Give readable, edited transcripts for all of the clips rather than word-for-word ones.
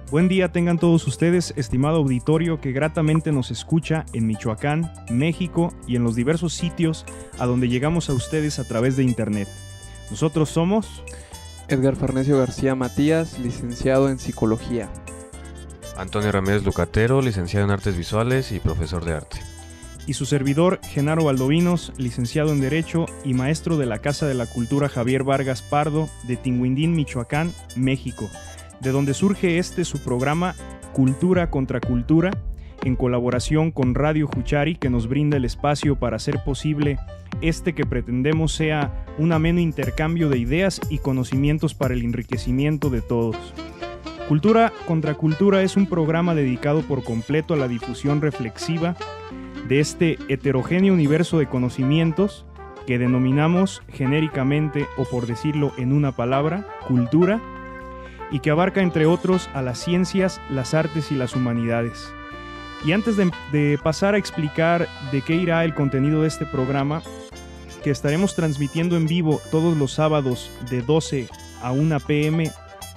Buen día tengan todos ustedes, estimado auditorio que gratamente nos escucha en Michoacán, México y en los diversos sitios a donde llegamos a ustedes a través de internet. Nosotros somos Edgar Farnesio García Matías, licenciado en Psicología. Antonio Ramírez Lucatero, licenciado en Artes Visuales y profesor de arte. Y su servidor, Genaro Valdovinos, licenciado en Derecho y maestro de la Casa de la Cultura Javier Vargas Pardo de Tinguindín, Michoacán, México, de donde surge su programa Cultura contra Cultura, en colaboración con Radio Juchari, que nos brinda el espacio para hacer posible que pretendemos sea un ameno intercambio de ideas y conocimientos para el enriquecimiento de todos. Cultura contra Cultura es un programa dedicado por completo a la difusión reflexiva de este heterogéneo universo de conocimientos que denominamos genéricamente, o por decirlo en una palabra, cultura, y que abarca entre otros a las ciencias, las artes y las humanidades. Y antes de pasar a explicar de qué irá el contenido de este programa, que estaremos transmitiendo en vivo todos los sábados de 12 a 1 p.m.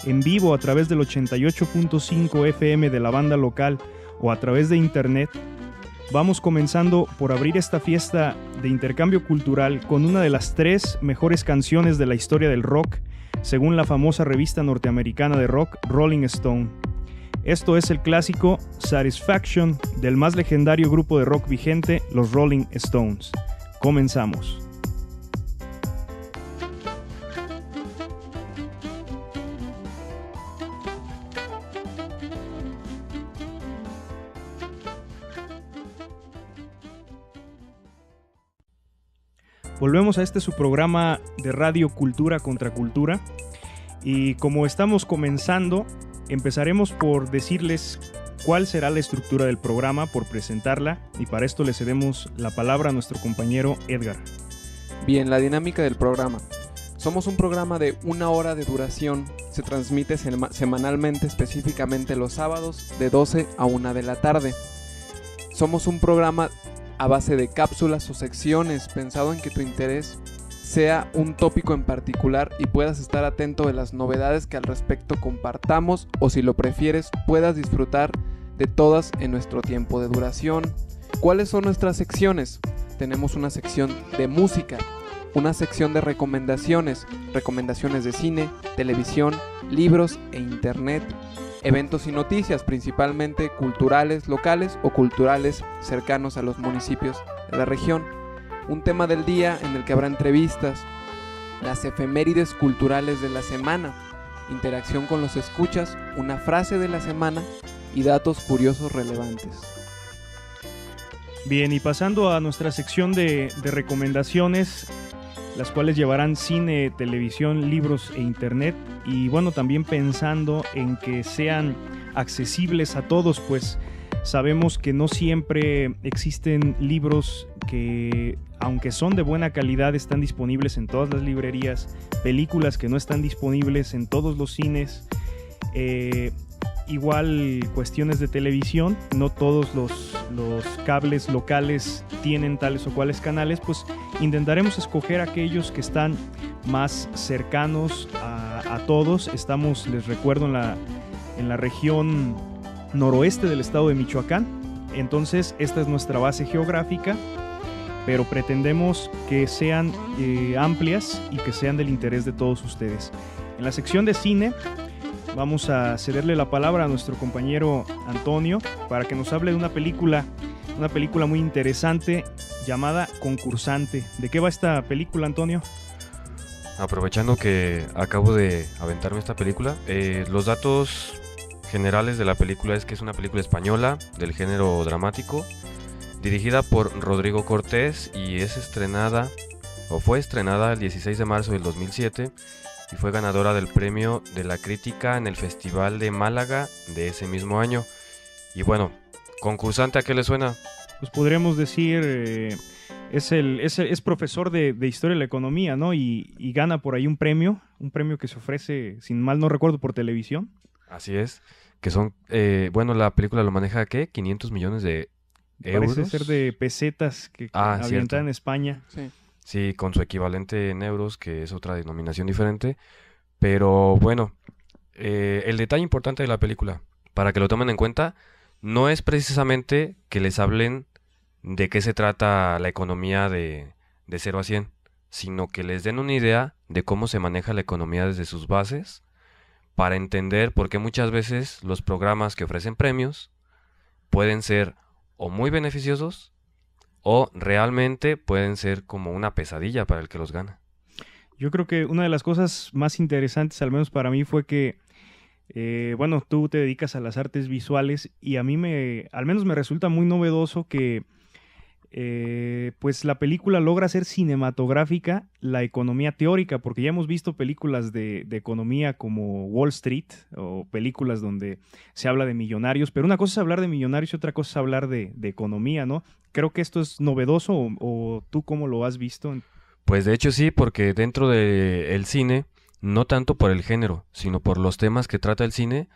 en vivo a través del 88.5 FM de la banda local o a través de internet, vamos comenzando por abrir esta fiesta de intercambio cultural con una de las 3 mejores canciones de la historia del rock, según la famosa revista norteamericana de rock Rolling Stone. Esto es el clásico Satisfaction del más legendario grupo de rock vigente, los Rolling Stones. Comenzamos. Volvemos a su programa de radio Cultura contra Cultura, y como estamos comenzando, empezaremos por decirles cuál será la estructura del programa, por presentarla, y para esto le cedemos la palabra a nuestro compañero Edgar. Bien, la dinámica del programa. Somos un programa de 1 hora de duración, se transmite semanalmente, específicamente los sábados de 12 a 1 de la tarde. Somos un programa a base de cápsulas o secciones, pensado en que tu interés sea un tópico en particular y puedas estar atento de las novedades que al respecto compartamos, o si lo prefieres puedas disfrutar de todas en nuestro tiempo de duración. ¿Cuáles son nuestras secciones? Tenemos una sección de música, una sección de recomendaciones de cine, televisión, libros e internet, eventos y noticias, principalmente culturales locales o culturales cercanos a los municipios de la región. Un tema del día en el que habrá entrevistas, las efemérides culturales de la semana, interacción con los escuchas, una frase de la semana y datos curiosos relevantes. Bien, y pasando a nuestra sección de recomendaciones, las cuales llevarán cine, televisión, libros e internet, y bueno, también pensando en que sean accesibles a todos, pues sabemos que no siempre existen libros que, aunque son de buena calidad, están disponibles en todas las librerías, películas que no están disponibles en todos los cines, igual cuestiones de televisión, no todos los cables locales tienen tales o cuales canales, pues intentaremos escoger aquellos que están más cercanos a todos. Estamos, les recuerdo, en la región noroeste del estado de Michoacán, entonces esta es nuestra base geográfica, pero pretendemos que sean amplias y que sean del interés de todos ustedes. En la sección de cine vamos a cederle la palabra a nuestro compañero Antonio para que nos hable de una película muy interesante llamada Concursante. ¿De qué va esta película, Antonio? Aprovechando que acabo de aventarme esta película, los datos generales de la película es que es una película española del género dramático, dirigida por Rodrigo Cortés, y fue estrenada el 16 de marzo del 2007 y fue ganadora del premio de la crítica en el Festival de Málaga de ese mismo año. Y bueno, Concursante, ¿a qué le suena? Pues podríamos decir, es profesor de Historia de la Economía, ¿no? Y gana por ahí un premio que se ofrece, sin mal no recuerdo, por televisión. Así es, que son, la película lo maneja, ¿qué? 500 millones de euros. Parece ser de pesetas que avientan en España. Sí. Sí, con su equivalente en euros, que es otra denominación diferente. Pero bueno, el detalle importante de la película, para que lo tomen en cuenta, no es precisamente que les hablen de qué se trata la economía de 0 a 100, sino que les den una idea de cómo se maneja la economía desde sus bases, para entender por qué muchas veces los programas que ofrecen premios pueden ser o muy beneficiosos o realmente pueden ser como una pesadilla para el que los gana. Yo creo que una de las cosas más interesantes, al menos para mí, fue que, bueno, tú te dedicas a las artes visuales y a mí al menos me resulta muy novedoso que pues la película logra hacer cinematográfica la economía teórica, porque ya hemos visto películas de economía como Wall Street o películas donde se habla de millonarios, pero una cosa es hablar de millonarios y otra cosa es hablar de economía, ¿no? Creo que esto es novedoso, o tú cómo lo has visto. Pues de hecho sí, porque dentro del cine, no tanto por el género, sino por los temas que trata el cine,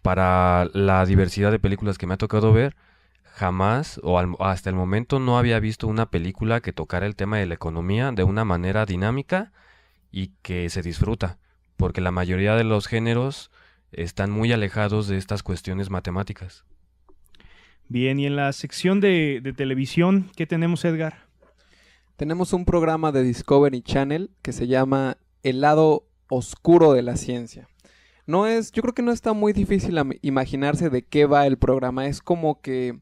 para la diversidad de películas que me ha tocado ver, jamás o hasta el momento no había visto una película que tocara el tema de la economía de una manera dinámica y que se disfruta, porque la mayoría de los géneros están muy alejados de estas cuestiones matemáticas. Bien, y en la sección de televisión, ¿qué tenemos, Edgar? Tenemos un programa de Discovery Channel que se llama El lado oscuro de la ciencia. Yo creo que no está muy difícil imaginarse de qué va el programa. Es como que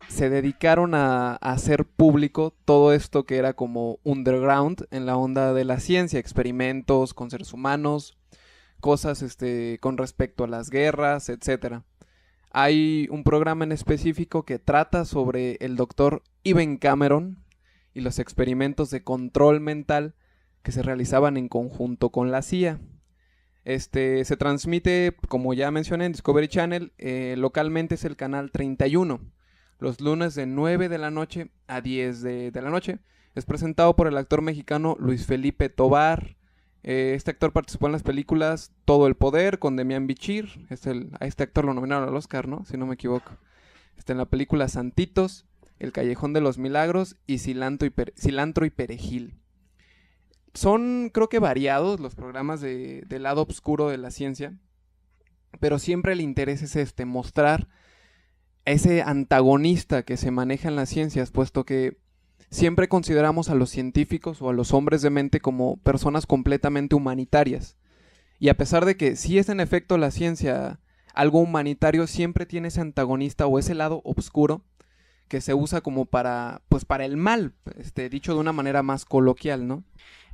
se dedicaron a hacer público todo esto que era como underground en la onda de la ciencia, experimentos con seres humanos, cosas con respecto a las guerras, etc. Hay un programa en específico que trata sobre el doctor Ivan Cameron y los experimentos de control mental que se realizaban en conjunto con la CIA. Se transmite, como ya mencioné, en Discovery Channel. Localmente es el canal 31. Los lunes de 9 de la noche a 10 de la noche. Es presentado por el actor mexicano Luis Felipe Tovar. Este actor participó en las películas Todo el Poder con Demián Bichir. A este actor lo nominaron al Oscar, ¿no? Si no me equivoco. En la película Santitos, El Callejón de los Milagros y Cilantro y Perejil. Son, creo que variados los programas del lado oscuro de la ciencia, pero siempre el interés es mostrar ese antagonista que se maneja en las ciencias, puesto que siempre consideramos a los científicos o a los hombres de mente como personas completamente humanitarias. Y a pesar de que sí es en efecto la ciencia algo humanitario, siempre tiene ese antagonista o ese lado oscuro que se usa como para el mal, dicho de una manera más coloquial, ¿no?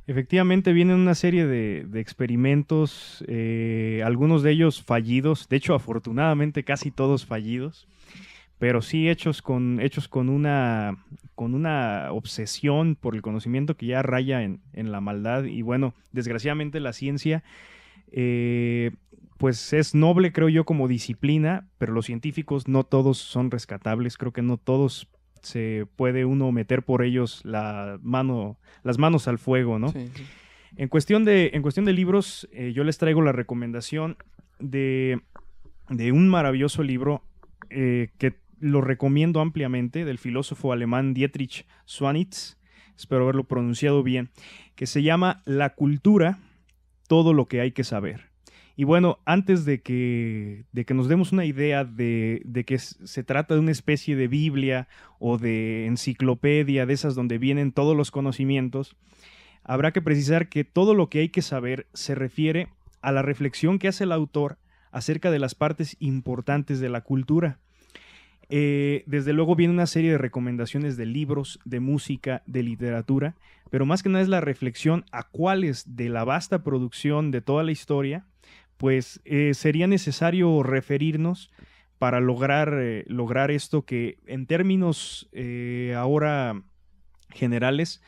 Efectivamente vienen una serie de experimentos, algunos de ellos fallidos, de hecho afortunadamente casi todos fallidos, pero sí hechos con una obsesión por el conocimiento que ya raya en la maldad. Y bueno, desgraciadamente la ciencia pues es noble, creo yo, como disciplina, pero los científicos no todos son rescatables. Creo que no todos se puede uno meter por ellos las manos al fuego, ¿no? Sí, sí. En cuestión de libros, yo les traigo la recomendación de un maravilloso libro que lo recomiendo ampliamente, del filósofo alemán Dietrich Schwanitz, espero haberlo pronunciado bien, que se llama La cultura, todo lo que hay que saber. Y bueno, antes de que nos demos una idea de que se trata de una especie de Biblia o de enciclopedia, de esas donde vienen todos los conocimientos, habrá que precisar que todo lo que hay que saber se refiere a la reflexión que hace el autor acerca de las partes importantes de la cultura. Desde luego viene una serie de recomendaciones de libros, de música, de literatura, pero más que nada es la reflexión a cuáles de la vasta producción de toda la historia pues sería necesario referirnos para lograr esto que en términos ahora generales,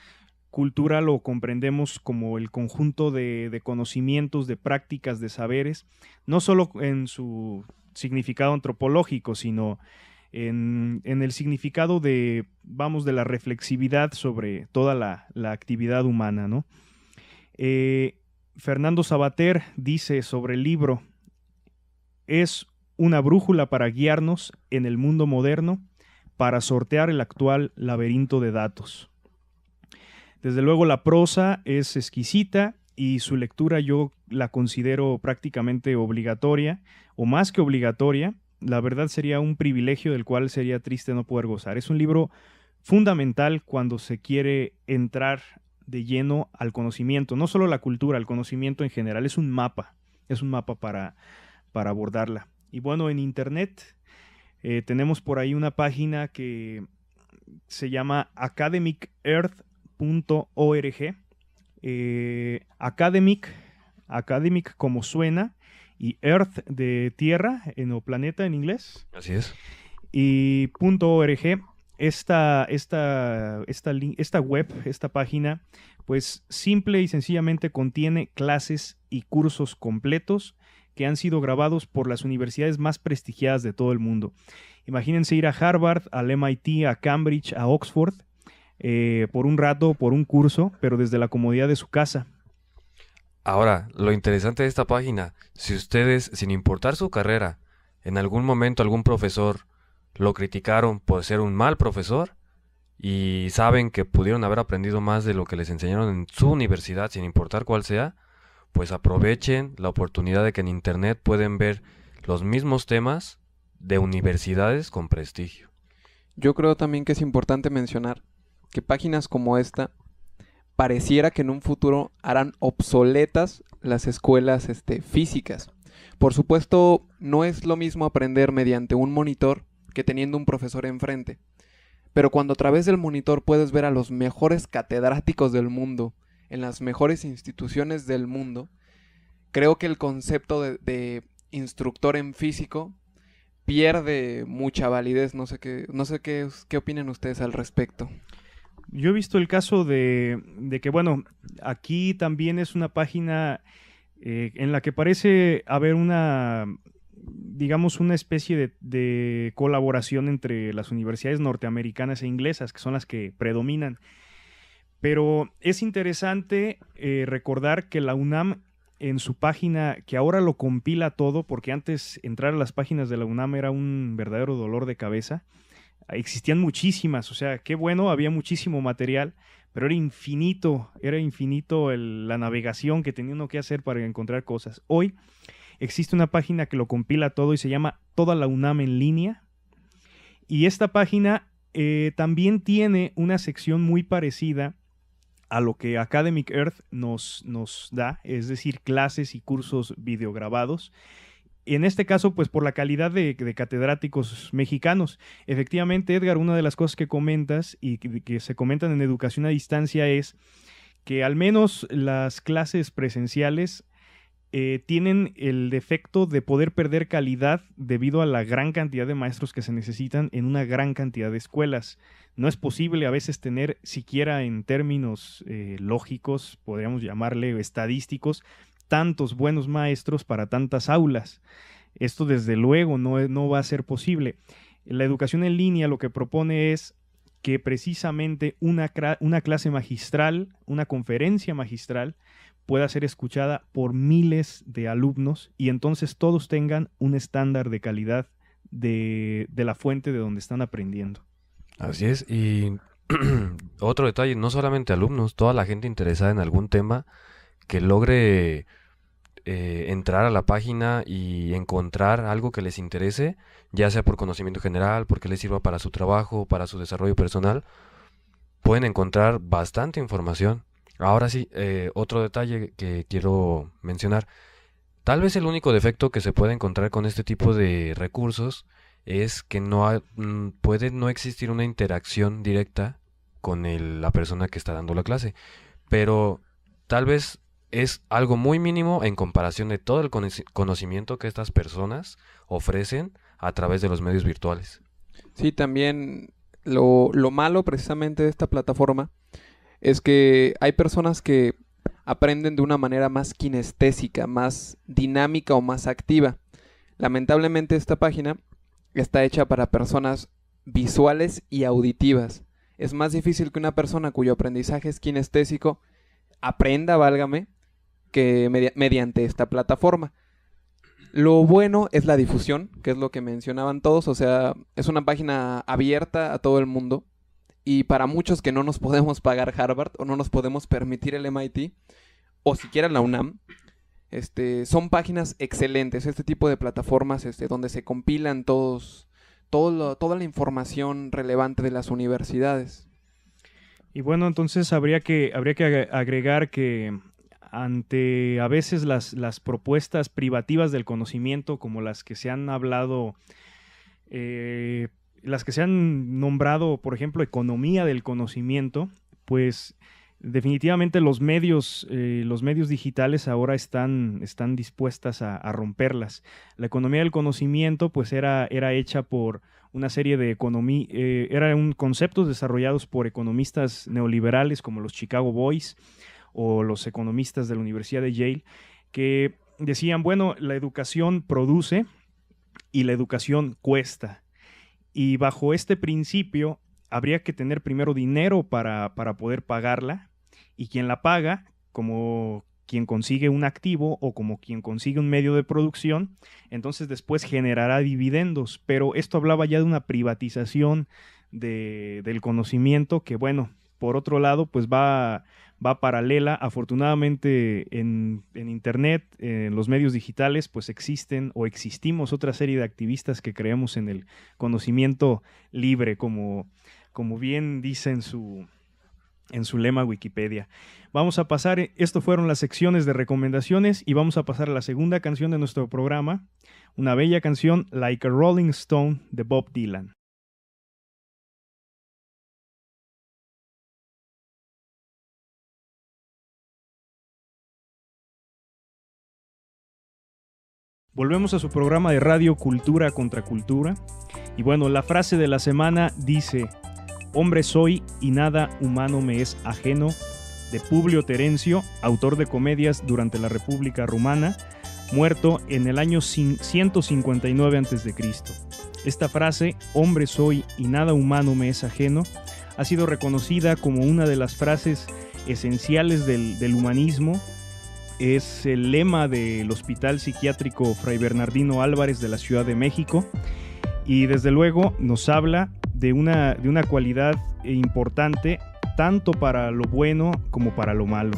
cultura lo comprendemos como el conjunto de conocimientos, de prácticas, de saberes, no solo en su significado antropológico, sino en el significado de la reflexividad sobre toda la actividad humana, ¿no? Fernando Savater dice sobre el libro: es una brújula para guiarnos en el mundo moderno, para sortear el actual laberinto de datos. Desde luego la prosa es exquisita y su lectura yo la considero prácticamente obligatoria o más que obligatoria. La verdad sería un privilegio del cual sería triste no poder gozar. Es un libro fundamental cuando se quiere entrar de lleno al conocimiento, no solo la cultura, el conocimiento en general. Es un mapa para abordarla. Y bueno, en internet tenemos por ahí una página que se llama academicearth.org. Academic como suena, y Earth de tierra, o planeta en inglés. Así es. Y .org. Esta web, esta página, pues simple y sencillamente contiene clases y cursos completos que han sido grabados por las universidades más prestigiadas de todo el mundo. Imagínense ir a Harvard, al MIT, a Cambridge, a Oxford, por un rato, por un curso, pero desde la comodidad de su casa. Ahora, lo interesante de esta página, si ustedes, sin importar su carrera, en algún momento algún profesor lo criticaron por ser un mal profesor y saben que pudieron haber aprendido más de lo que les enseñaron en su universidad, sin importar cuál sea, pues aprovechen la oportunidad de que en internet pueden ver los mismos temas de universidades con prestigio. Yo creo también que es importante mencionar que páginas como esta pareciera que en un futuro harán obsoletas las escuelas físicas. Por supuesto, no es lo mismo aprender mediante un monitor que teniendo un profesor enfrente. Pero cuando a través del monitor puedes ver a los mejores catedráticos del mundo, en las mejores instituciones del mundo, creo que el concepto de instructor en físico pierde mucha validez. No sé qué opinan ustedes al respecto. Yo he visto el caso de que, bueno, aquí también es una página en la que parece haber una especie de colaboración entre las universidades norteamericanas e inglesas, que son las que predominan. Pero es interesante recordar que la UNAM, en su página, que ahora lo compila todo, porque antes entrar a las páginas de la UNAM era un verdadero dolor de cabeza. Existían muchísimas, o sea, qué bueno, había muchísimo material, pero era infinito la navegación que tenía uno que hacer para encontrar cosas. Hoy existe una página que lo compila todo y se llama Toda la UNAM en línea, y esta página también tiene una sección muy parecida a lo que Academic Earth nos da, es decir, clases y cursos videograbados. Y en este caso, pues por la calidad de catedráticos mexicanos. Efectivamente, Edgar, una de las cosas que comentas y que se comentan en educación a distancia es que al menos las clases presenciales tienen el defecto de poder perder calidad debido a la gran cantidad de maestros que se necesitan en una gran cantidad de escuelas. No es posible a veces tener, siquiera en términos lógicos, podríamos llamarle estadísticos, tantos buenos maestros para tantas aulas. Esto desde luego no va a ser posible. La educación en línea lo que propone es que precisamente una clase magistral, una conferencia magistral, pueda ser escuchada por miles de alumnos y entonces todos tengan un estándar de calidad de la fuente de donde están aprendiendo. Así es, y otro detalle, no solamente alumnos, toda la gente interesada en algún tema que logre entrar a la página y encontrar algo que les interese, ya sea por conocimiento general, porque les sirva para su trabajo, para su desarrollo personal, pueden encontrar bastante información. Ahora sí, otro detalle que quiero mencionar, tal vez el único defecto que se puede encontrar con este tipo de recursos es que puede no existir una interacción directa con la persona que está dando la clase, pero tal vez es algo muy mínimo en comparación de todo el conocimiento que estas personas ofrecen a través de los medios virtuales. Sí, también lo malo precisamente de esta plataforma es que hay personas que aprenden de una manera más kinestésica, más dinámica o más activa. Lamentablemente esta página está hecha para personas visuales y auditivas. Es más difícil que una persona cuyo aprendizaje es kinestésico aprenda, válgame, que mediante esta plataforma. Lo bueno es la difusión, que es lo que mencionaban todos, o sea, es una página abierta a todo el mundo, y para muchos que no nos podemos pagar Harvard o no nos podemos permitir el MIT, o siquiera en la UNAM, son páginas excelentes, este tipo de plataformas donde se compilan toda la información relevante de las universidades. Y bueno, entonces habría que agregar que ante a veces las propuestas privativas del conocimiento, como las que se han hablado, las que se han nombrado, por ejemplo, economía del conocimiento, pues definitivamente los medios digitales ahora están dispuestas a romperlas. La economía del conocimiento pues era hecha por una serie de eran conceptos desarrollados por economistas neoliberales como los Chicago Boys o los economistas de la Universidad de Yale, que decían, bueno, la educación produce y la educación cuesta. Y bajo este principio habría que tener primero dinero para poder pagarla, y quien la paga, como quien consigue un activo o como quien consigue un medio de producción, entonces después generará dividendos. Pero esto hablaba ya de una privatización del conocimiento que, bueno, por otro lado, pues va paralela. Afortunadamente en Internet, en los medios digitales, pues existen o existimos otra serie de activistas que creemos en el conocimiento libre, como bien dice en su lema Wikipedia. Vamos a pasar, esto fueron las secciones de recomendaciones y vamos a pasar a la segunda canción de nuestro programa, una bella canción, Like a Rolling Stone, de Bob Dylan. Volvemos a su programa de radio Cultura contra Cultura. Y bueno, la frase de la semana dice: hombre soy y nada humano me es ajeno, de Publio Terencio, autor de comedias durante la República Romana, muerto en el año 159 a.C. Esta frase, hombre soy y nada humano me es ajeno, ha sido reconocida como una de las frases esenciales del humanismo. Es el lema del Hospital Psiquiátrico Fray Bernardino Álvarez de la Ciudad de México, y desde luego nos habla de una cualidad importante tanto para lo bueno como para lo malo.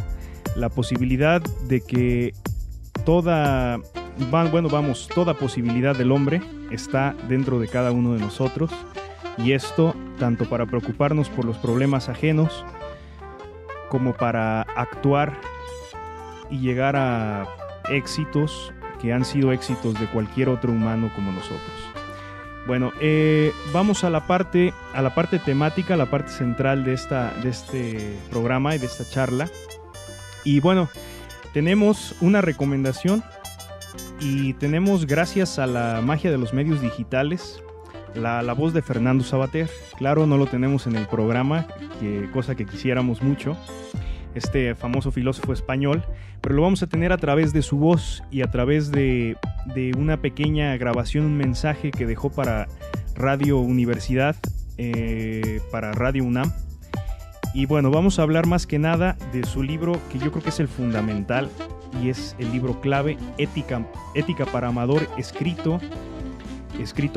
La posibilidad de que toda posibilidad del hombre está dentro de cada uno de nosotros, y esto tanto para preocuparnos por los problemas ajenos como para actuar y llegar a éxitos que han sido éxitos de cualquier otro humano como nosotros. Bueno, vamos a la parte temática, la parte central de este programa y de esta charla. Y bueno, tenemos una recomendación y tenemos, gracias a la magia de los medios digitales, la voz de Fernando Savater. Claro, no lo tenemos en el programa, cosa que quisiéramos mucho, este famoso filósofo español, pero lo vamos a tener a través de su voz y a través de una pequeña grabación, un mensaje que dejó para Radio Universidad, para Radio UNAM. Y bueno, vamos a hablar más que nada de su libro, que yo creo que es el fundamental y es el libro clave, Ética para Amador, escrito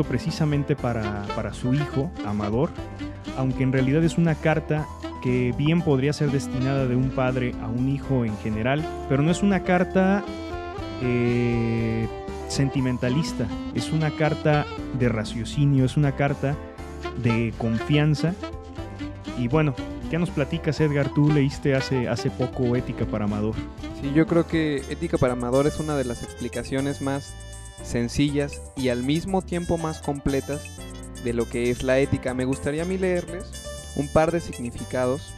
precisamente para su hijo Amador, aunque en realidad es una carta que bien podría ser destinada de un padre a un hijo en general, pero no es una carta sentimentalista, es una carta de raciocinio, es una carta de confianza. Y bueno, ¿qué nos platicas, Edgar? Tú leíste hace poco Ética para Amador. Sí, yo creo que Ética para Amador es una de las explicaciones más sencillas y al mismo tiempo más completas de lo que es la ética. Me gustaría a mí leerles un par de significados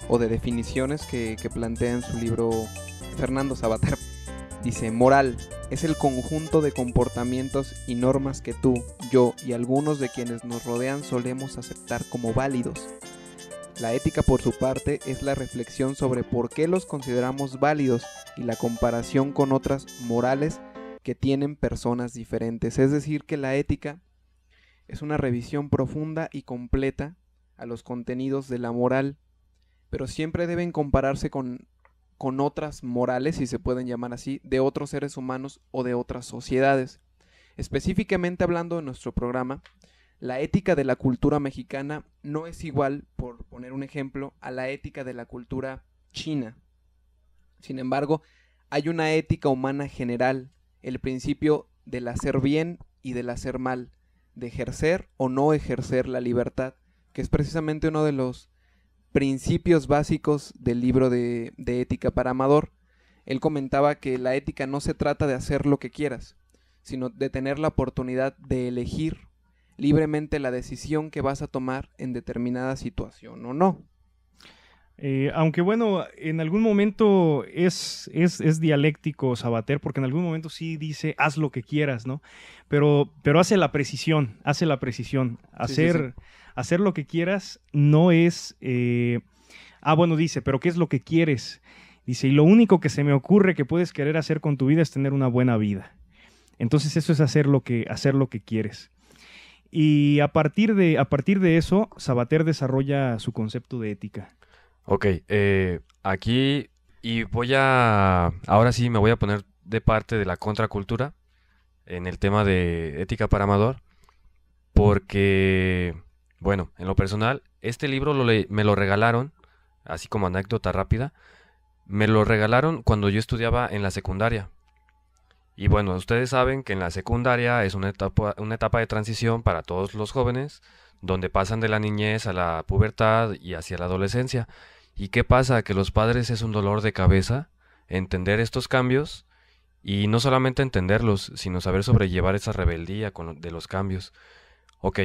o de definiciones que plantea en su libro Fernando Savater. Dice: moral es el conjunto de comportamientos y normas que tú, yo y algunos de quienes nos rodean solemos aceptar como válidos. La ética, por su parte, es la reflexión sobre por qué los consideramos válidos y la comparación con otras morales que tienen personas diferentes. Es decir, que la ética es una revisión profunda y completa a los contenidos de la moral, pero siempre deben compararse con otras morales, si se pueden llamar así, de otros seres humanos o de otras sociedades. Específicamente hablando de nuestro programa, la ética de la cultura mexicana no es igual, por poner un ejemplo, a la ética de la cultura china. Sin embargo, hay una ética humana general, el principio del hacer bien y del hacer mal, de ejercer o no ejercer la libertad, que es precisamente uno de los principios básicos del libro de Ética para Amador. Él comentaba que la ética no se trata de hacer lo que quieras, sino de tener la oportunidad de elegir libremente la decisión que vas a tomar en determinada situación o no. Aunque bueno, en algún momento es dialéctico Sabater, porque en algún momento sí dice, haz lo que quieras, ¿no? Pero hace la precisión. Hacer lo que quieras no es... bueno, dice, pero ¿qué es lo que quieres? Dice, y lo único que se me ocurre que puedes querer hacer con tu vida es tener una buena vida. Entonces eso es hacer lo que quieres. Y a partir de eso, Sabater desarrolla su concepto de ética. Ok, aquí ahora sí me voy a poner de parte de la contracultura en el tema de Ética para Amador, porque, bueno, en lo personal, este libro me lo regalaron, así como anécdota rápida, me lo regalaron cuando yo estudiaba en la secundaria. Y bueno, ustedes saben que en la secundaria es una etapa de transición para todos los jóvenes, donde pasan de la niñez a la pubertad y hacia la adolescencia. ¿Y qué pasa? Que los padres es un dolor de cabeza entender estos cambios y no solamente entenderlos, sino saber sobrellevar esa rebeldía de los cambios. Ok,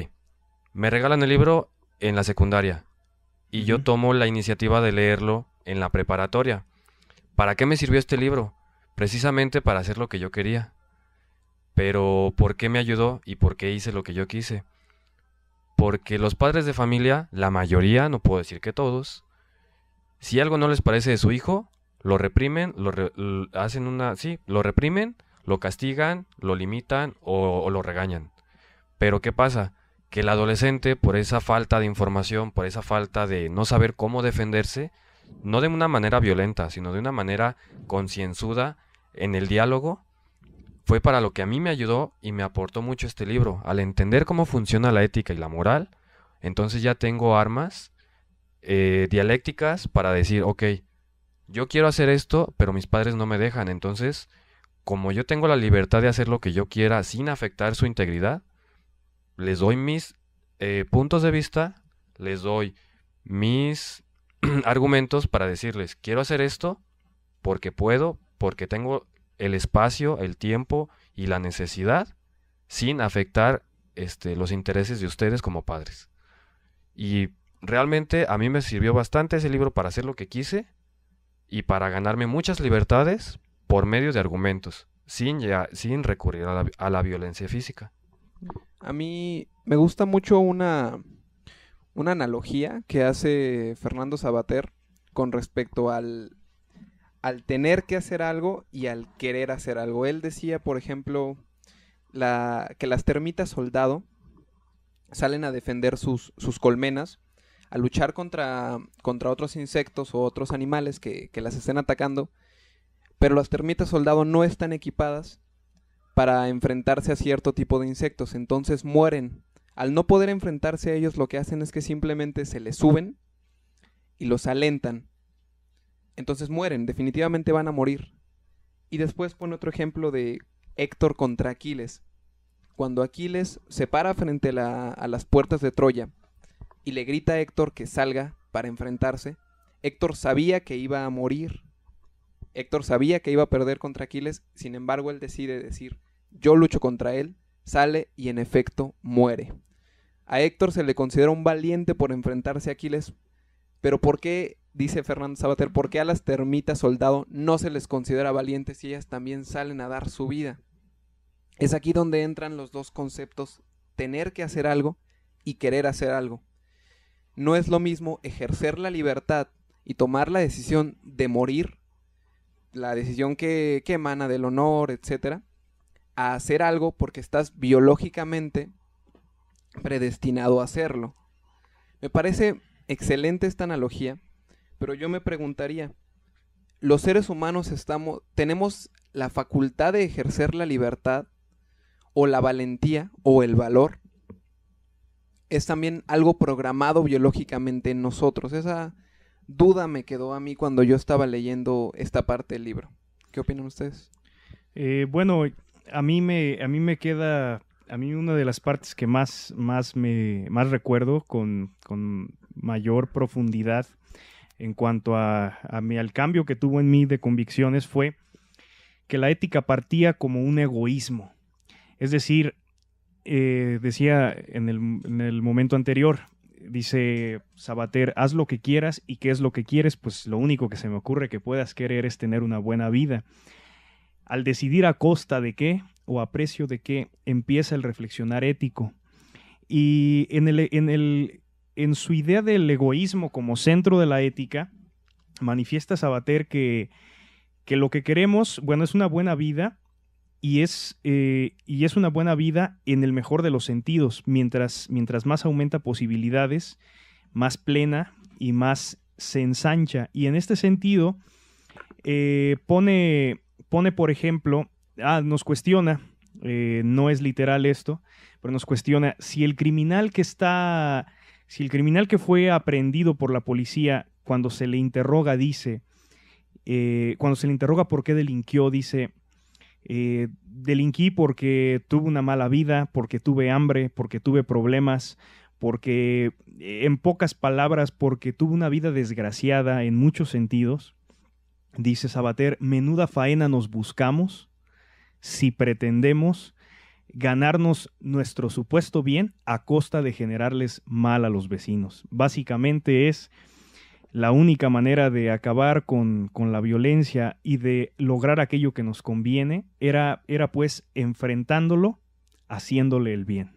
me regalan el libro en la secundaria y yo tomo la iniciativa de leerlo en la preparatoria. ¿Para qué me sirvió este libro? Precisamente para hacer lo que yo quería. Pero ¿por qué me ayudó y por qué hice lo que yo quise? Porque los padres de familia, la mayoría, no puedo decir que todos, si algo no les parece de su hijo, lo reprimen, lo reprimen, lo castigan, lo limitan o lo regañan. Pero ¿qué pasa? Que el adolescente, por esa falta de información, por esa falta de no saber cómo defenderse, no de una manera violenta, sino de una manera concienzuda en el diálogo, fue para lo que a mí me ayudó y me aportó mucho este libro. Al entender cómo funciona la ética y la moral, entonces ya tengo armas dialécticas para decir, ok, yo quiero hacer esto, pero mis padres no me dejan. Entonces, como yo tengo la libertad de hacer lo que yo quiera sin afectar su integridad, les doy mis puntos de vista, les doy mis argumentos para decirles, quiero hacer esto porque puedo, porque tengo el espacio, el tiempo y la necesidad sin afectar los intereses de ustedes como padres. Y realmente a mí me sirvió bastante ese libro para hacer lo que quise y para ganarme muchas libertades por medio de argumentos, sin recurrir a la violencia física. A mí me gusta mucho una analogía que hace Fernando Sabater con respecto al tener que hacer algo y al querer hacer algo. Él decía, por ejemplo, que las termitas soldado salen a defender sus colmenas, a luchar contra otros insectos o otros animales que las estén atacando, pero las termitas soldado no están equipadas para enfrentarse a cierto tipo de insectos, entonces mueren. Al no poder enfrentarse a ellos, lo que hacen es que simplemente se les suben y los alentan. Entonces mueren, definitivamente van a morir. Y después pone otro ejemplo de Héctor contra Aquiles. Cuando Aquiles se para frente a las puertas de Troya y le grita a Héctor que salga para enfrentarse, Héctor sabía que iba a morir. Héctor sabía que iba a perder contra Aquiles, sin embargo él decide decir, yo lucho contra él, sale y en efecto muere. A Héctor se le considera un valiente por enfrentarse a Aquiles, pero ¿por qué, dice Fernando Sabater, por qué a las termitas soldado no se les considera valientes si ellas también salen a dar su vida? Es aquí donde entran los dos conceptos, tener que hacer algo y querer hacer algo. No es lo mismo ejercer la libertad y tomar la decisión de morir, la decisión que emana del honor, etcétera, a hacer algo porque estás biológicamente predestinado a hacerlo. Me parece excelente esta analogía, pero yo me preguntaría, ¿los seres humanos tenemos la facultad de ejercer la libertad o la valentía o el valor? Es también algo programado biológicamente en nosotros. Esa duda me quedó a mí cuando yo estaba leyendo esta parte del libro. ¿Qué opinan ustedes? Bueno, a mí me queda, a mí una de las partes que más recuerdo con mayor profundidad en cuanto al cambio que tuvo en mí de convicciones fue que la ética partía como un egoísmo. Es decir, decía en el momento anterior, dice Sabater, haz lo que quieras. ¿Y qué es lo que quieres? Pues lo único que se me ocurre que puedas querer es tener una buena vida. Al decidir a costa de qué o a precio de qué, empieza el reflexionar ético. Y en su idea del egoísmo como centro de la ética, manifiesta Sabater que lo que queremos, bueno, es una buena vida, y es una buena vida en el mejor de los sentidos. Mientras más aumenta posibilidades, más plena y más se ensancha. Y en este sentido, pone, por ejemplo, nos cuestiona, no es literal esto, pero nos cuestiona si el criminal que fue aprehendido por la policía, cuando se le interroga, cuando se le interroga por qué delinquió, dice, delinquí porque tuve una mala vida, porque tuve hambre, porque tuve problemas, porque, en pocas palabras, porque tuve una vida desgraciada en muchos sentidos. Dice Sabater, menuda faena nos buscamos si pretendemos ganarnos nuestro supuesto bien a costa de generarles mal a los vecinos. Básicamente es la única manera de acabar con la violencia y de lograr aquello que nos conviene era pues enfrentándolo, haciéndole el bien.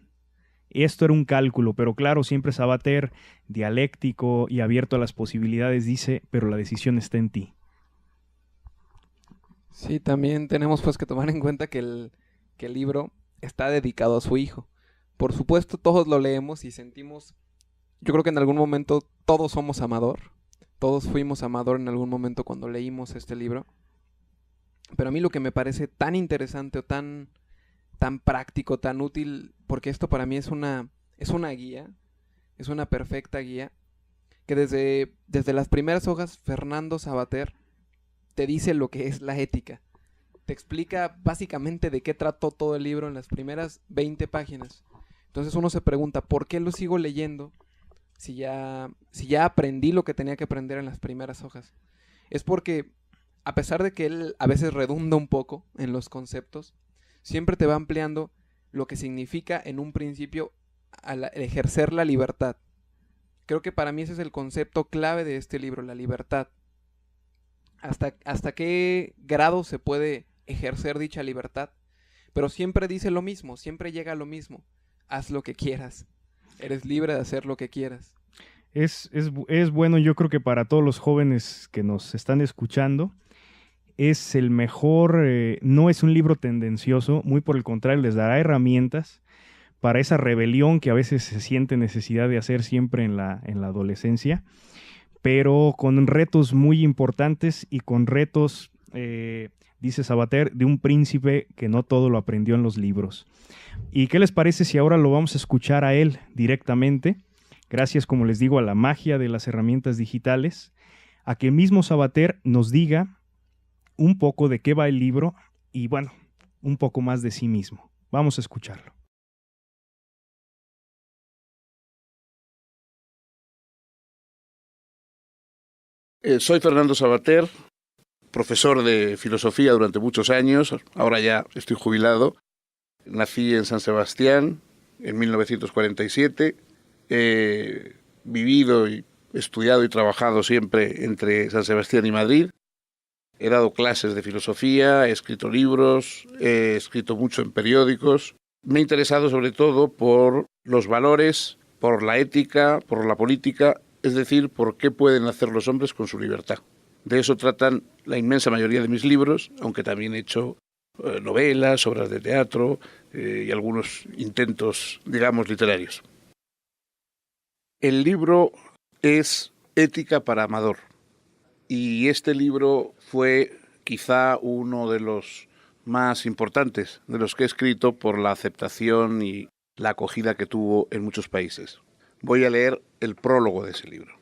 Esto era un cálculo, pero claro, siempre Sabater, dialéctico y abierto a las posibilidades, dice, pero la decisión está en ti. Sí, también tenemos pues que tomar en cuenta que el libro está dedicado a su hijo. Por supuesto, todos lo leemos y sentimos, yo creo que en algún momento todos somos Amador. Todos fuimos Amador en algún momento cuando leímos este libro. Pero a mí lo que me parece tan interesante o tan práctico, tan útil, porque esto para mí es una guía, es una perfecta guía, que desde las primeras hojas Fernando Sabater te dice lo que es la ética. Te explica básicamente de qué trató todo el libro en las primeras 20 páginas. Entonces uno se pregunta, ¿por qué lo sigo leyendo si ya aprendí lo que tenía que aprender en las primeras hojas? Es porque, a pesar de que él a veces redunda un poco en los conceptos, siempre te va ampliando lo que significa en un principio al ejercer la libertad. Creo que para mí ese es el concepto clave de este libro, la libertad. Hasta qué grado se puede ejercer dicha libertad, pero siempre dice lo mismo, siempre llega a lo mismo. Haz lo que quieras. Eres libre de hacer lo que quieras. Es bueno, yo creo que para todos los jóvenes que nos están escuchando, es el mejor, no es un libro tendencioso, muy por el contrario, les dará herramientas para esa rebelión que a veces se siente necesidad de hacer siempre en la adolescencia, pero con retos muy importantes y con retos, dice Sabater, de un príncipe que no todo lo aprendió en los libros. ¿Y qué les parece si ahora lo vamos a escuchar a él directamente? Gracias, como les digo, a la magia de las herramientas digitales, a que mismo Sabater nos diga un poco de qué va el libro y, bueno, un poco más de sí mismo. Vamos a escucharlo. Soy Fernando Sabater, profesor de filosofía durante muchos años, ahora ya estoy jubilado. Nací en San Sebastián en 1947, he vivido y estudiado y trabajado siempre entre San Sebastián y Madrid. He dado clases de filosofía, he escrito libros, he escrito mucho en periódicos. Me he interesado sobre todo por los valores, por la ética, por la política, es decir, por qué pueden hacer los hombres con su libertad. De eso tratan la inmensa mayoría de mis libros, aunque también he hecho novelas, obras de teatro y algunos intentos, digamos, literarios. El libro es Ética para Amador. Y este libro fue quizá uno de los más importantes de los que he escrito por la aceptación y la acogida que tuvo en muchos países. Voy a leer el prólogo de ese libro.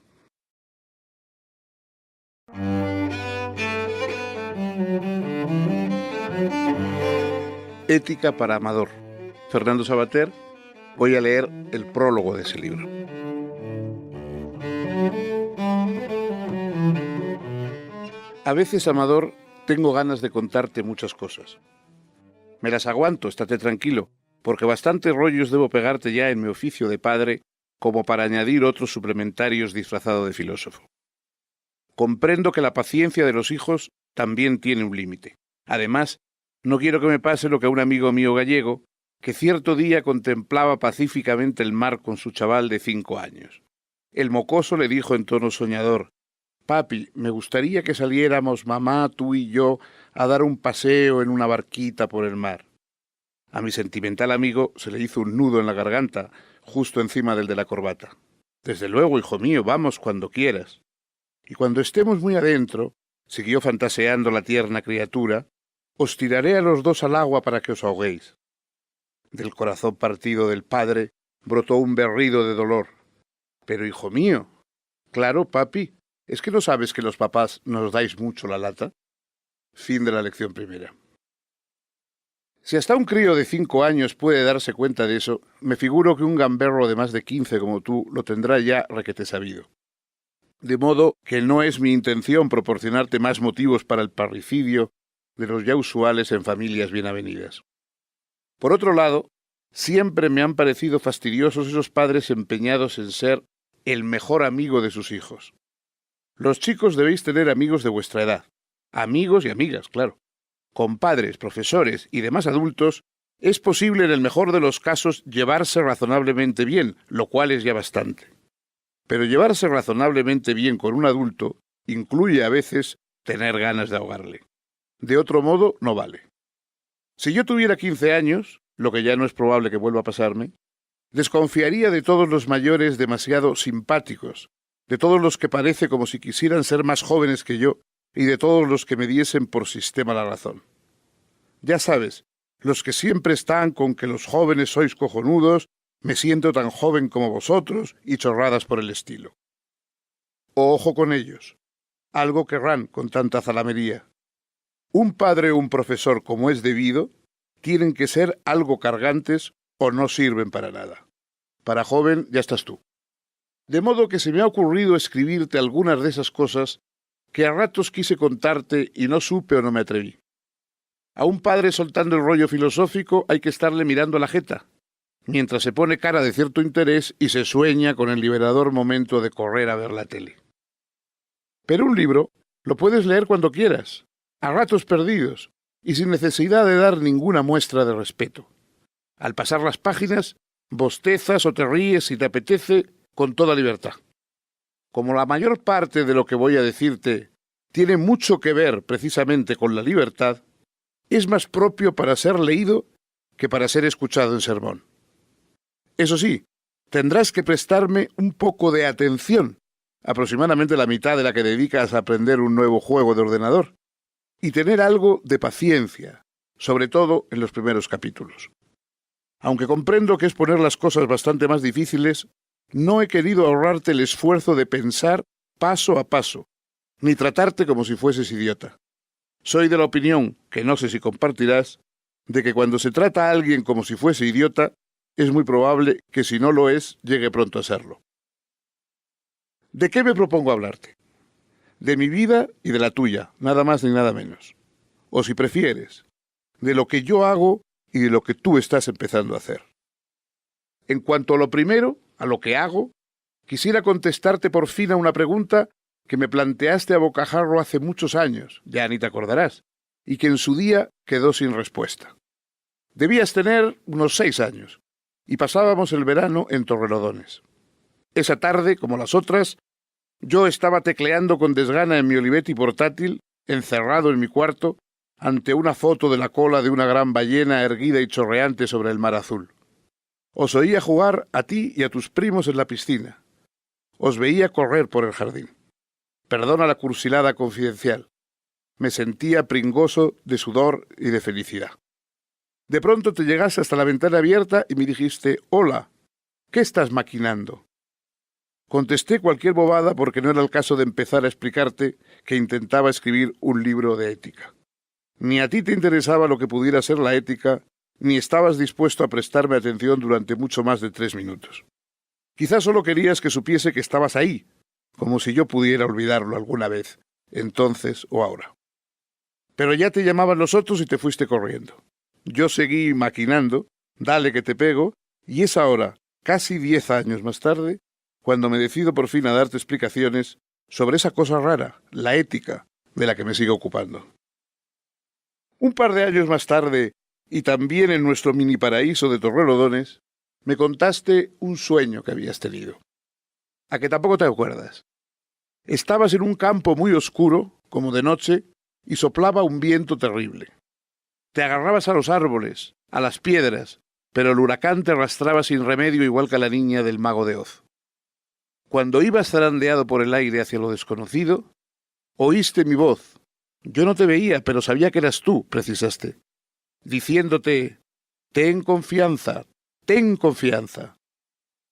Ética para Amador. Fernando Savater. Voy a leer el prólogo de ese libro. A veces, Amador, tengo ganas de contarte muchas cosas. Me las aguanto, estate tranquilo, porque bastantes rollos debo pegarte ya en mi oficio de padre como para añadir otros suplementarios disfrazado de filósofo. Comprendo que la paciencia de los hijos también tiene un límite. Además, no quiero que me pase lo que a un amigo mío gallego, que cierto día contemplaba pacíficamente el mar con su chaval de 5 años. El mocoso le dijo en tono soñador: «Papi, me gustaría que saliéramos mamá, tú y yo a dar un paseo en una barquita por el mar». A mi sentimental amigo se le hizo un nudo en la garganta, justo encima del de la corbata. «Desde luego, hijo mío, vamos cuando quieras». Y cuando estemos muy adentro, siguió fantaseando la tierna criatura, os tiraré a los dos al agua para que os ahoguéis. Del corazón partido del padre brotó un berrido de dolor. «Pero, hijo mío». «Claro, papi, ¿es que no sabes que los papás nos dais mucho la lata?». Fin de la lección primera. Si hasta un crío de 5 años puede darse cuenta de eso, me figuro que un gamberro de más de 15 como tú lo tendrá ya requete sabido. De modo que no es mi intención proporcionarte más motivos para el parricidio de los ya usuales en familias bien avenidas. Por otro lado, siempre me han parecido fastidiosos esos padres empeñados en ser el mejor amigo de sus hijos. Los chicos debéis tener amigos de vuestra edad, amigos y amigas, claro. Compadres, profesores y demás adultos, es posible en el mejor de los casos llevarse razonablemente bien, lo cual es ya bastante. Pero llevarse razonablemente bien con un adulto incluye a veces tener ganas de ahogarle. De otro modo, no vale. Si yo tuviera 15 años, lo que ya no es probable que vuelva a pasarme, desconfiaría de todos los mayores demasiado simpáticos, de todos los que parece como si quisieran ser más jóvenes que yo, y de todos los que me diesen por sistema la razón. Ya sabes, los que siempre están con que los jóvenes sois cojonudos, me siento tan joven como vosotros, y chorradas por el estilo. Ojo con ellos. Algo querrán con tanta zalamería. Un padre o un profesor, como es debido, tienen que ser algo cargantes o no sirven para nada. Para joven ya estás tú. De modo que se me ha ocurrido escribirte algunas de esas cosas que a ratos quise contarte y no supe o no me atreví. A un padre soltando el rollo filosófico hay que estarle mirando la jeta, mientras se pone cara de cierto interés y se sueña con el liberador momento de correr a ver la tele. Pero un libro lo puedes leer cuando quieras, a ratos perdidos, y sin necesidad de dar ninguna muestra de respeto. Al pasar las páginas, bostezas o te ríes si te apetece con toda libertad. Como la mayor parte de lo que voy a decirte tiene mucho que ver precisamente con la libertad, es más propio para ser leído que para ser escuchado en sermón. Eso sí, tendrás que prestarme un poco de atención, aproximadamente la mitad de la que dedicas a aprender un nuevo juego de ordenador, y tener algo de paciencia, sobre todo en los primeros capítulos. Aunque comprendo que es poner las cosas bastante más difíciles, no he querido ahorrarte el esfuerzo de pensar paso a paso, ni tratarte como si fueses idiota. Soy de la opinión, que no sé si compartirás, de que cuando se trata a alguien como si fuese idiota, es muy probable que si no lo es, llegue pronto a serlo. ¿De qué me propongo hablarte? De mi vida y de la tuya, nada más ni nada menos. O si prefieres, de lo que yo hago y de lo que tú estás empezando a hacer. En cuanto a lo primero, a lo que hago, quisiera contestarte por fin a una pregunta que me planteaste a bocajarro hace muchos años, ya ni te acordarás, y que en su día quedó sin respuesta. Debías tener unos 6 años, y pasábamos el verano en Torrelodones. Esa tarde, como las otras, yo estaba tecleando con desgana en mi Olivetti portátil, encerrado en mi cuarto, ante una foto de la cola de una gran ballena erguida y chorreante sobre el mar azul. Os oía jugar a ti y a tus primos en la piscina. Os veía correr por el jardín. Perdona la cursilada confidencial. Me sentía pringoso de sudor y de felicidad. De pronto te llegaste hasta la ventana abierta y me dijiste: «Hola, ¿qué estás maquinando?». Contesté cualquier bobada porque no era el caso de empezar a explicarte que intentaba escribir un libro de ética. Ni a ti te interesaba lo que pudiera ser la ética, ni estabas dispuesto a prestarme atención durante mucho más de 3 minutos. Quizás solo querías que supiese que estabas ahí, como si yo pudiera olvidarlo alguna vez, entonces o ahora. Pero ya te llamaban los otros y te fuiste corriendo. Yo seguí maquinando, dale que te pego, y es ahora, casi 10 años más tarde, cuando me decido por fin a darte explicaciones sobre esa cosa rara, la ética, de la que me sigo ocupando. Un par de años más tarde, y también en nuestro mini paraíso de Torrelodones, me contaste un sueño que habías tenido. ¿A que tampoco te acuerdas? Estabas en un campo muy oscuro, como de noche, y soplaba un viento terrible. Te agarrabas a los árboles, a las piedras, pero el huracán te arrastraba sin remedio igual que a la niña del Mago de Oz. Cuando ibas zarandeado por el aire hacia lo desconocido, oíste mi voz. Yo no te veía, pero sabía que eras tú, precisaste, diciéndote, ten confianza, ten confianza.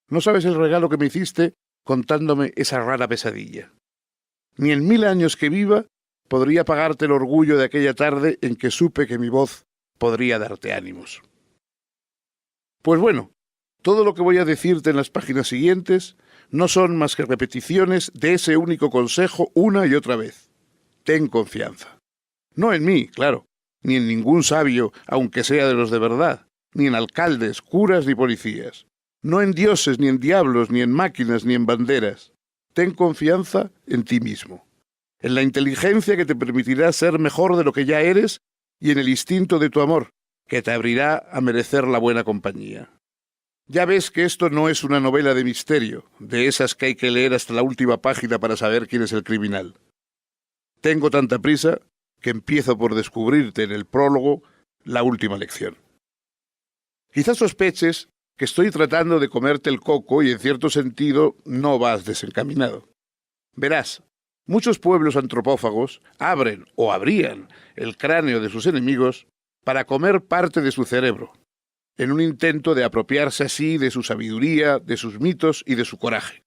No sabes el regalo que me hiciste contándome esa rara pesadilla. Ni en 1000 años que viva podría pagarte el orgullo de aquella tarde en que supe que mi voz podría darte ánimos. Pues bueno, todo lo que voy a decirte en las páginas siguientes no son más que repeticiones de ese único consejo una y otra vez. Ten confianza. No en mí, claro, ni en ningún sabio, aunque sea de los de verdad, ni en alcaldes, curas ni policías. No en dioses, ni en diablos, ni en máquinas, ni en banderas. Ten confianza en ti mismo, en la inteligencia que te permitirá ser mejor de lo que ya eres y en el instinto de tu amor, que te abrirá a merecer la buena compañía. Ya ves que esto no es una novela de misterio, de esas que hay que leer hasta la última página para saber quién es el criminal. Tengo tanta prisa que empiezo por descubrirte en el prólogo la última lección. Quizás sospeches que estoy tratando de comerte el coco y en cierto sentido no vas desencaminado. Verás, muchos pueblos antropófagos abren o abrían el cráneo de sus enemigos para comer parte de su cerebro, en un intento de apropiarse así de su sabiduría, de sus mitos y de su coraje.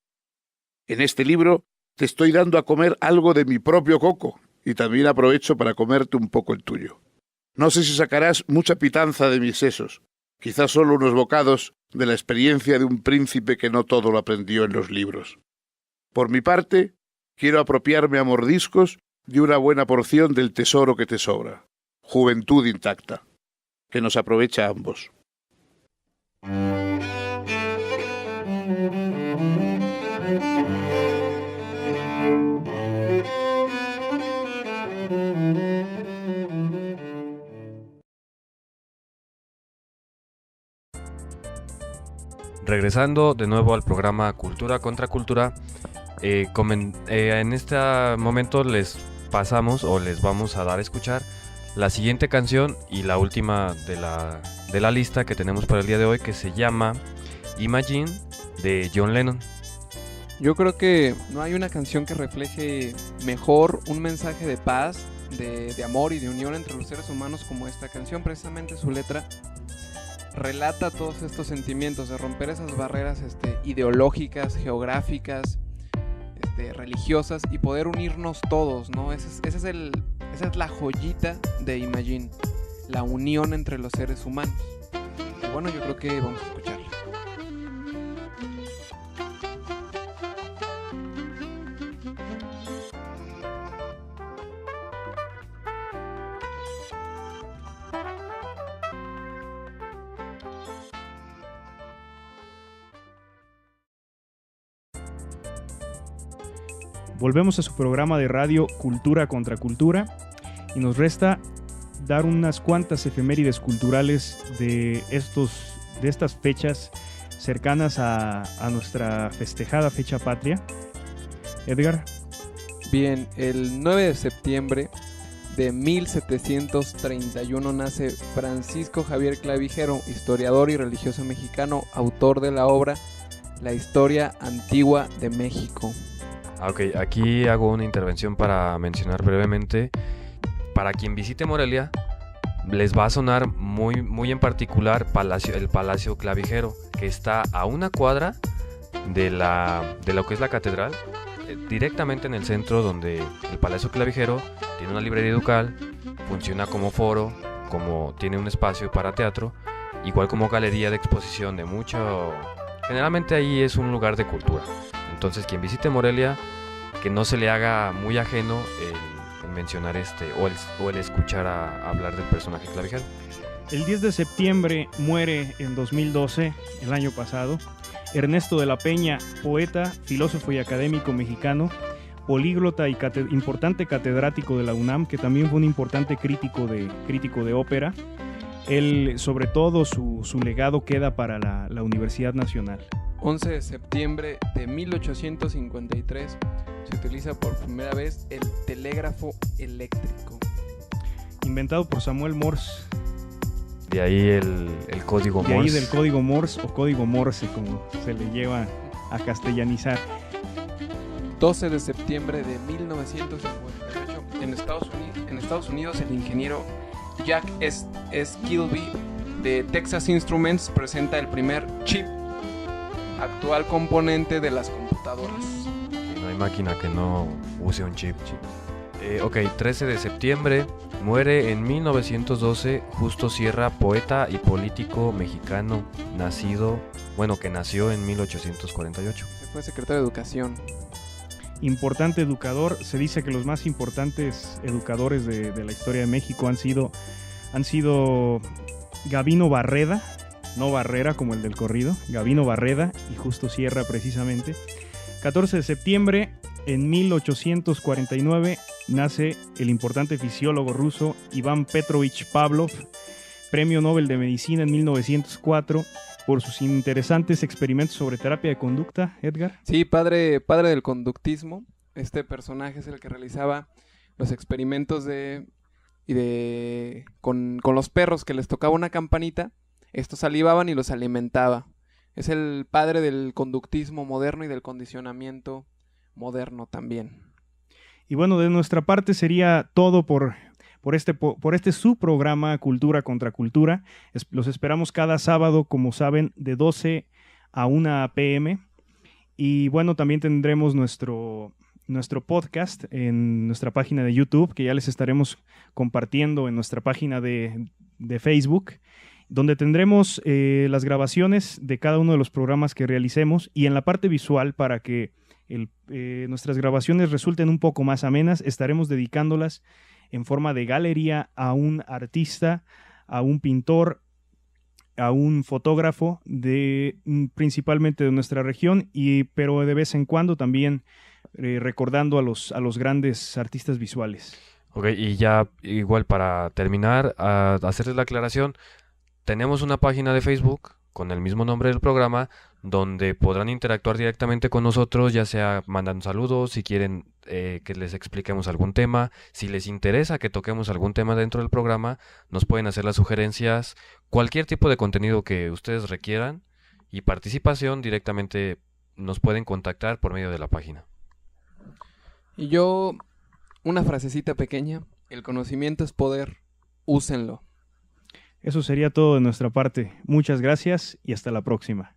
En este libro te estoy dando a comer algo de mi propio coco, y también aprovecho para comerte un poco el tuyo. No sé si sacarás mucha pitanza de mis sesos, quizás solo unos bocados de la experiencia de un príncipe que no todo lo aprendió en los libros. Por mi parte, quiero apropiarme a mordiscos de una buena porción del tesoro que te sobra, juventud intacta, que nos aprovecha a ambos. Regresando de nuevo al programa Cultura contra Cultura, en este momento les pasamos o les vamos a dar a escuchar la siguiente canción y la última de la lista que tenemos para el día de hoy, que se llama Imagine, de John Lennon. Yo creo que no hay una canción que refleje mejor un mensaje de paz, de amor y de unión entre los seres humanos como esta canción. Precisamente su letra relata todos estos sentimientos de romper esas barreras ideológicas, geográficas, religiosas, y poder unirnos todos, ¿no? Esa es la joyita de Imagine, la unión entre los seres humanos. Y bueno, yo creo que vamos a escucharla. Volvemos a su programa de radio Cultura contra Cultura y nos resta dar unas cuantas efemérides culturales de estas fechas cercanas a nuestra festejada fecha patria. Edgar. Bien, el 9 de septiembre de 1731 nace Francisco Javier Clavijero, historiador y religioso mexicano, autor de la obra La Historia Antigua de México. Ok, aquí hago una intervención para mencionar brevemente. Para quien visite Morelia, les va a sonar muy, muy en particular el Palacio Clavijero, que está a una cuadra de lo que es la catedral, directamente en el centro, donde el Palacio Clavijero tiene una librería ducal, funciona como foro, como tiene un espacio para teatro, igual como galería de exposición de mucho. Generalmente ahí es un lugar de cultura. Entonces quien visite Morelia, que no se le haga muy ajeno el mencionar o el escuchar hablar del personaje Clavijero. El 10 de septiembre muere en 2012, el año pasado, Ernesto de la Peña, poeta, filósofo y académico mexicano, políglota y importante catedrático de la UNAM, que también fue un importante crítico de ópera. Él, sobre todo, su legado queda para la Universidad Nacional. 11 de septiembre de 1853 se utiliza por primera vez el telégrafo eléctrico. Inventado por Samuel Morse. De ahí el código Morse. De ahí del código Morse o código Morse, como se le lleva a castellanizar. 12 de septiembre de 1958 en Estados Unidos el ingeniero Jack S. Kilby de Texas Instruments presenta el primer chip, actual componente de las computadoras. Y no hay máquina que no use un chip. 13 de septiembre muere en 1912 Justo Sierra, poeta y político mexicano, que nació en 1848. Se fue secretario de Educación. Importante educador. Se dice que los más importantes educadores de la historia de México han sido Gavino Barreda, no Barrera como el del corrido, Gavino Barreda y Justo Sierra precisamente. 14 de septiembre, en 1849, nace el importante fisiólogo ruso Iván Petrovich Pavlov, Premio Nobel de Medicina en 1904, por sus interesantes experimentos sobre terapia de conducta. Edgar. Sí, padre del conductismo. Este personaje es el que realizaba los experimentos con los perros, que les tocaba una campanita, estos salivaban y los alimentaba. Es el padre del conductismo moderno y del condicionamiento moderno también. Y bueno, de nuestra parte sería todo por este su programa Cultura contra Cultura. Los esperamos cada sábado, como saben, de 12 a 1 p.m. Y bueno, también tendremos nuestro podcast en nuestra página de YouTube, que ya les estaremos compartiendo en nuestra página de Facebook, donde tendremos las grabaciones de cada uno de los programas que realicemos, y en la parte visual, para que nuestras grabaciones resulten un poco más amenas, estaremos dedicándolas en forma de galería a un artista, a un pintor, a un fotógrafo principalmente de nuestra región, pero de vez en cuando también recordando a los grandes artistas visuales. Ok, y ya igual para terminar, hacerles la aclaración, tenemos una página de Facebook con el mismo nombre del programa, donde podrán interactuar directamente con nosotros, ya sea mandando saludos, si quieren que les expliquemos algún tema, si les interesa que toquemos algún tema dentro del programa, nos pueden hacer las sugerencias, cualquier tipo de contenido que ustedes requieran, y participación directamente nos pueden contactar por medio de la página. Y yo, una frasecita pequeña: el conocimiento es poder, úsenlo. Eso sería todo de nuestra parte. Muchas gracias y hasta la próxima.